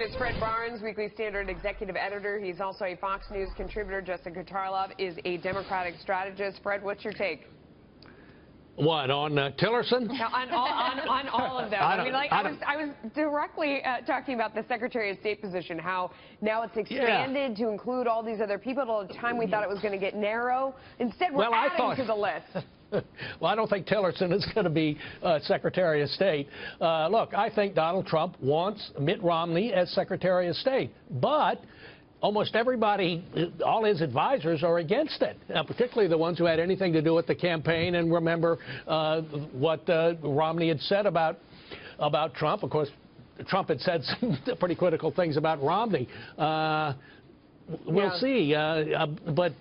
in is Fred Barnes, Weekly Standard executive editor. He's also a Fox News contributor. Jessica Tarlov is a Democratic strategist. Fred, what's your take? What, on Tillerson? No, on all of them. I was directly talking about the Secretary of State position, how now it's expanded to include all these other people. At the time we thought it was going to get narrow. Instead, we're adding to the list. Well, I don't think Tillerson is going to be Secretary of State. Look, I think Donald Trump wants Mitt Romney as Secretary of State, but almost everybody, all his advisors are against it, particularly the ones who had anything to do with the campaign. And remember what Romney had said about Trump. Of course, Trump had said some pretty critical things about Romney. We'll see, but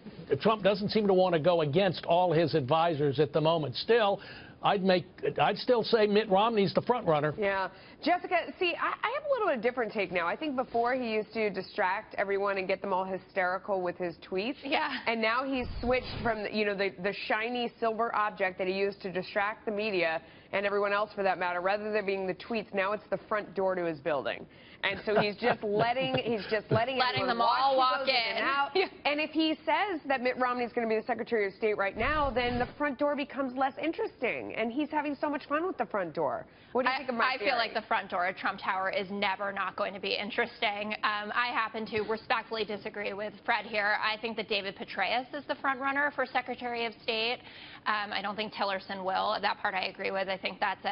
Trump doesn't seem to want to go against all his advisors at the moment. Still, I'd still say Mitt Romney's the front runner. Yeah. Jessica, see, I have a little bit of a different take now. I think before he used to distract everyone and get them all hysterical with his tweets. Yeah. And now he's switched from, the shiny silver object that he used to distract the media and everyone else for that matter, rather than being the tweets, now it's the front door to his building. And so he's just letting them all walk in and out. Yeah. And if he says that Mitt Romney's going to be the Secretary of State right now, then the front door becomes less interesting. And he's having so much fun with the front door. What do you think of my theory? I feel like the front door at Trump Tower is never not going to be interesting. I happen to respectfully disagree with Fred here. I think that David Petraeus is the front runner for Secretary of State. I don't think Tillerson will. That part I agree with. I think that's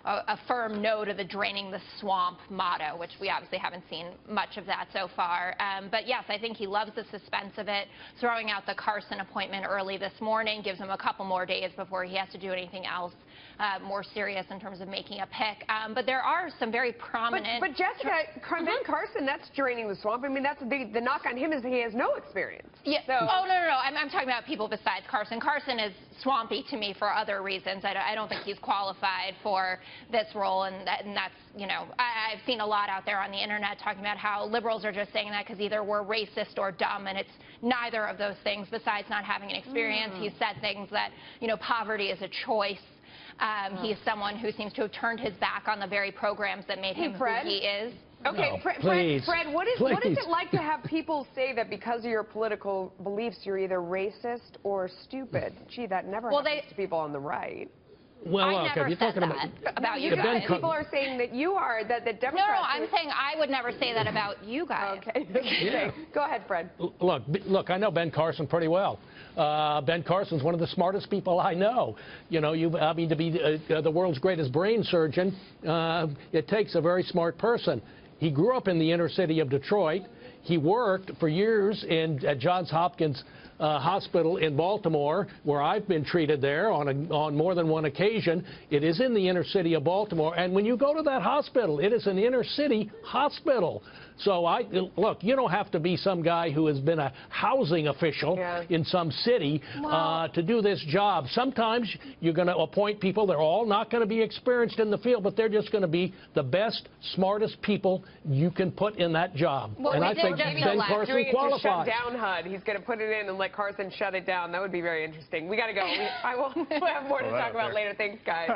a firm no to the draining the swamp motto, which we obviously haven't seen much of that so far. But yes, I think he loves the suspense of it. Throwing out the Carson appointment early this morning gives him a couple more days before he has to do anything else more serious in terms of making a pick. But there are some very prominent... But Jessica, Ben Carson, that's draining the swamp. I mean, that's the knock on him is he has no experience. Yeah. So. Oh, no. I'm talking about people besides Carson. Carson is swampy to me for other reasons. I don't think he's qualified for this role, and that's, I've seen a lot out there on the internet talking about how liberals are just saying that because either we're racist or dumb, and it's neither of those things besides not having an experience. He's said things that, poverty is a choice. He's someone who seems to have turned his back on the very programs that made him who he is. Okay, No, Fred, what is it like to have people say that because of your political beliefs you're either racist or stupid? Gee, that never happens to people on the right. Well, I never you're said talking that about you guys. People are saying that you are, that the Democrats... No, I'm saying I would never say that about you guys. Okay. Yeah. Go ahead, Fred. Look, I know Ben Carson pretty well. Ben Carson's one of the smartest people I know. To be the world's greatest brain surgeon, it takes a very smart person. He grew up in the inner city of Detroit. He worked for years at Johns Hopkins Hospital in Baltimore, where I've been treated there on more than one occasion. It is in the inner city of Baltimore, and when you go to that hospital, it is an inner city hospital. So look, you don't have to be some guy who has been a housing official in some city to do this job. Sometimes you're going to appoint people. They're all not going to be experienced in the field, but they're just going to be the best, smartest people you can put in that job. Well, and I think Ben Carson qualifies. Shut down HUD. He's going to put it in and let Carson shut it down. That would be very interesting. We got to go. We'll have more to talk about later. Thanks, guys.